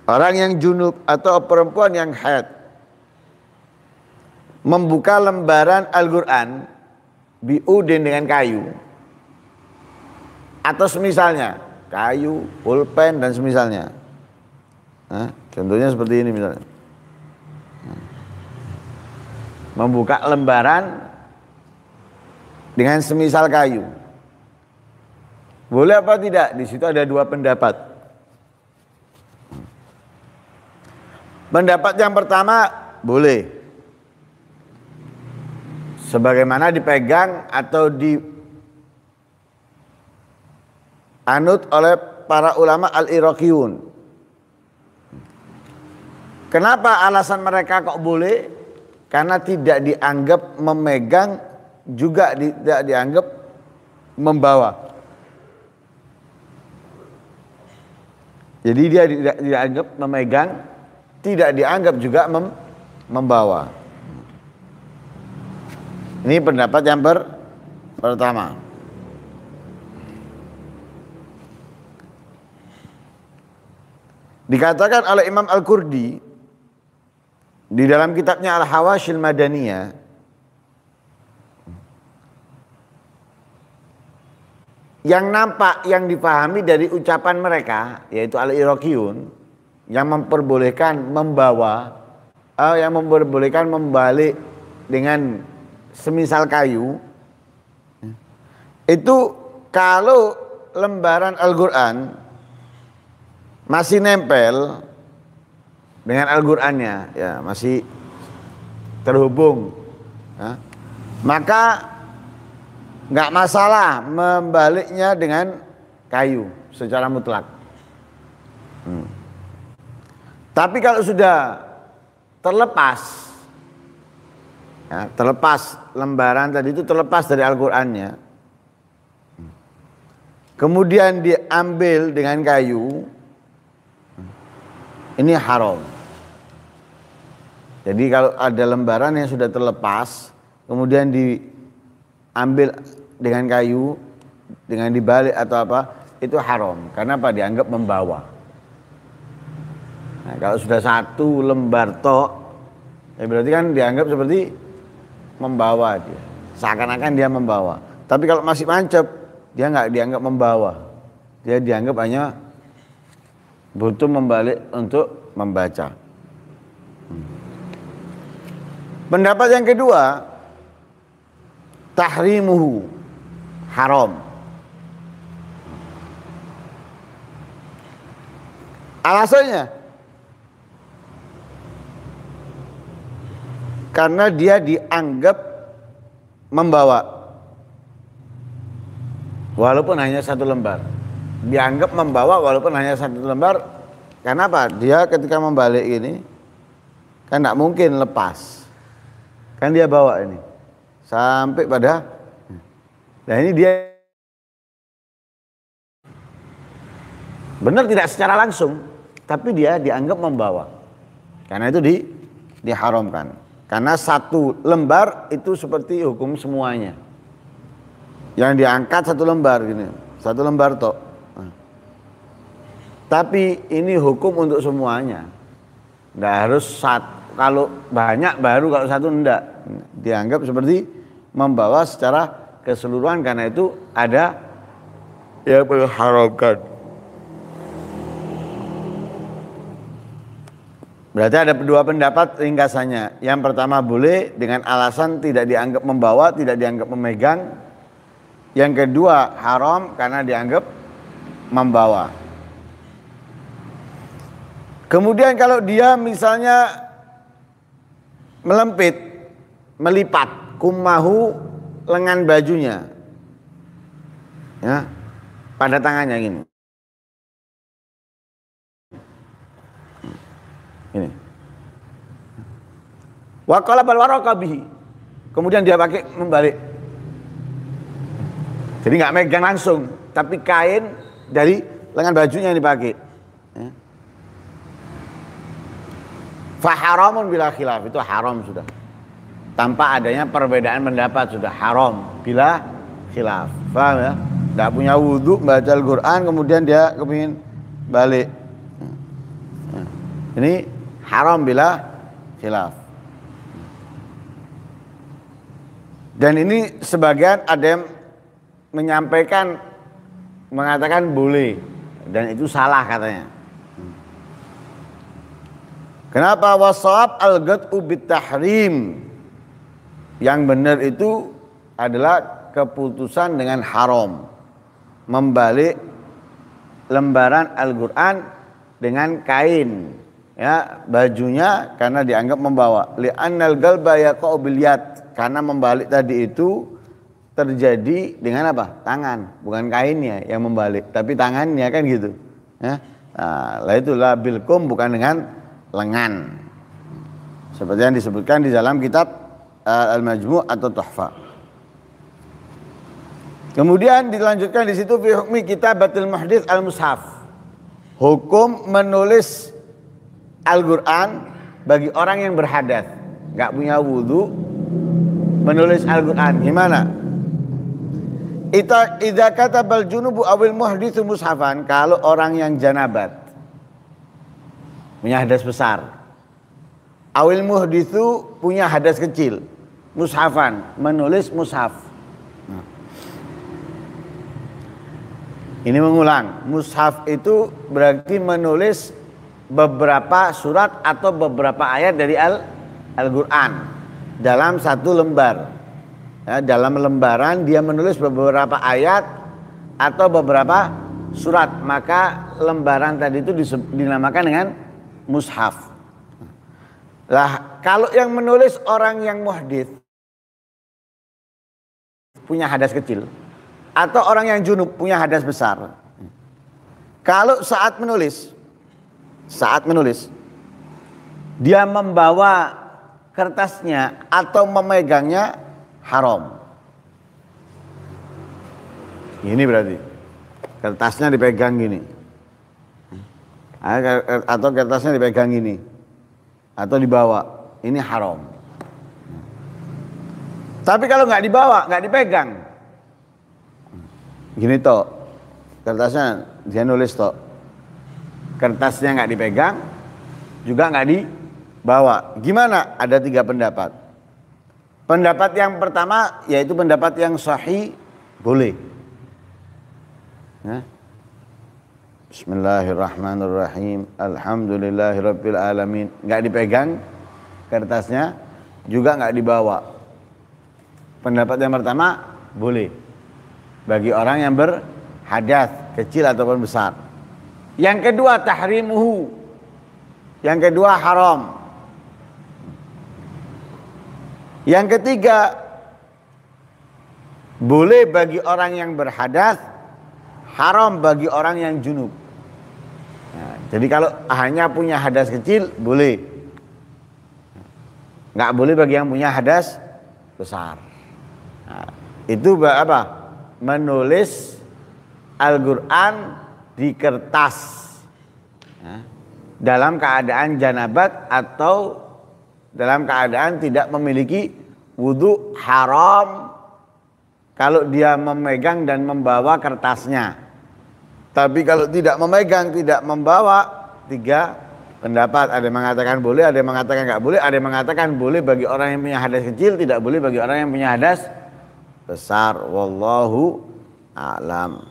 Orang yang junub atau perempuan yang haid membuka lembaran Al-Quran biudin dengan kayu atau semisalnya, kayu, pulpen dan semisalnya. Nah, contohnya seperti ini misalnya. Membuka lembaran dengan semisal kayu. Boleh apa tidak? Di situ ada dua pendapat. Pendapat yang pertama, boleh. Sebagaimana dipegang atau dianut oleh para ulama al-Iraqiyun. Kenapa alasan mereka kok boleh? Karena tidak dianggap memegang, juga tidak dianggap membawa. Jadi dia tidak dianggap memegang, tidak dianggap juga membawa. Ini pendapat yang pertama. Dikatakan oleh Imam Al-Qurdi di dalam kitabnya Al-Hawashil Madaniyah, yang nampak, yang dipahami dari ucapan mereka, yaitu al-Iraqiyun, yang memperbolehkan membawa, yang memperbolehkan membalik dengan semisal kayu, itu kalau lembaran Al-Quran masih nempel dengan Al-Qurannya, ya masih terhubung, ya, maka nggak masalah membaliknya dengan kayu secara mutlak. Tapi kalau sudah terlepas, ya, terlepas lembaran tadi itu terlepas dari Al-Qur'annya, kemudian diambil dengan kayu, ini haram. Jadi kalau ada lembaran yang sudah terlepas, kemudian diambil dengan kayu, dengan dibalik atau apa, itu haram. Karena apa? Dianggap membawa. Nah, kalau sudah satu lembar tok, ya berarti kan dianggap seperti membawa dia. Seakan-akan dia membawa. Tapi kalau masih mancep, dia nggak dianggap membawa. Dia dianggap hanya butuh membalik untuk membaca. Pendapat yang kedua, tahrimuhu, haram. Alasannya, karena dia dianggap membawa, walaupun hanya satu lembar. Dianggap membawa walaupun hanya satu lembar. Karena apa? Dia ketika membalik ini kan tidak mungkin lepas. Kan dia bawa ini sampai pada, nah ini dia benar tidak secara langsung, tapi dia dianggap membawa. Karena itu diharamkan. Karena satu lembar itu seperti hukum semuanya. Yang diangkat satu lembar gini, satu lembar tok. Tapi ini hukum untuk semuanya. Nggak harus satu. Kalau banyak baru, kalau satu enggak. Dianggap seperti membawa secara keseluruhan, karena itu ada yang mengharamkan. Berarti ada dua pendapat ringkasannya. Yang pertama boleh dengan alasan tidak dianggap membawa, tidak dianggap memegang. Yang kedua haram karena dianggap membawa. Kemudian kalau dia misalnya melempit, melipat kumahu lengan bajunya, ya, pada tangannya gini. Ini. Wa qala bal waraka bihi. Kemudian dia pakai membalik. Jadi nggak megang langsung, tapi kain dari lengan bajunya yang dipakai. Ya. Faharamun bila khilaf, itu haram sudah. Tanpa adanya perbedaan pendapat sudah haram bila khilaf. Paham ya? Tidak punya wudhu baca Al-Quran kemudian dia kepingin balik. Ini haram bila khilaf. Dan ini sebagian ada yang menyampaikan, mengatakan boleh, dan itu salah katanya. Kenapa? Wasawab al-gat'u bitahrim. Yang benar itu adalah keputusan dengan haram, membalik lembaran Al-Quran dengan kain, ya, bajunya, karena dianggap membawa. Li'annal galba yaqa'u bil yad, karena membalik tadi itu terjadi dengan apa? Tangan, bukan kainnya yang membalik, tapi tangannya, kan gitu. Ya. Nah, itulah bilkum, bukan dengan lengan. Seperti yang disebutkan di dalam kitab Al-Majmu' atau Tuhfa. Kemudian dilanjutkan di situ fi hukmi kitabatil muhdits al-mushaf. Hukum menulis Al-Qur'an bagi orang yang berhadas, enggak punya wudu, menulis Al-Qur'an. Gimana? Idza katabal junubu awil muhditsu mushafan, kalau orang yang janabat punya hadas besar, awil muhditsu punya hadas kecil, mushafan menulis mushaf. Ini mengulang, mushaf itu berarti menulis beberapa surat atau beberapa ayat dari Al-Qur'an dalam satu lembar. Ya, dalam lembaran dia menulis beberapa ayat atau beberapa surat, maka lembaran tadi itu dinamakan dengan mushaf. Lah, kalau yang menulis orang yang muhdits punya hadas kecil, atau orang yang junub punya hadas besar, kalau saat menulis dia membawa kertasnya atau memegangnya, haram. Ini berarti kertasnya dipegang gini, atau kertasnya dipegang gini, atau dibawa, ini haram. Tapi kalau nggak dibawa, nggak dipegang, gini toh, kertasnya dia nulis toh, kertasnya nggak dipegang, juga nggak dibawa. Gimana? Ada 3 pendapat. Pendapat yang pertama yaitu pendapat yang sahih, boleh. Ya. Bismillahirrahmanirrahim. Alhamdulillahirabbil alamin. Nggak dipegang kertasnya, juga nggak dibawa. Pendapat yang pertama boleh bagi orang yang berhadas kecil ataupun besar. Yang kedua tahrimuhu. Yang kedua haram. Yang ketiga boleh bagi orang yang berhadas, haram bagi orang yang junub. Nah, jadi kalau hanya punya hadas kecil boleh, nggak boleh bagi yang punya hadas besar. Nah, itu apa? Menulis Al-Qur'an di kertas, nah, dalam keadaan janabat atau dalam keadaan tidak memiliki wudu, haram kalau dia memegang dan membawa kertasnya. Tapi kalau tidak memegang, tidak membawa, 3 pendapat. Ada yang mengatakan boleh, ada yang mengatakan nggak boleh, ada yang mengatakan boleh bagi orang yang punya hadas kecil, tidak boleh bagi orang yang punya hadas besar. Wallahu a'lam.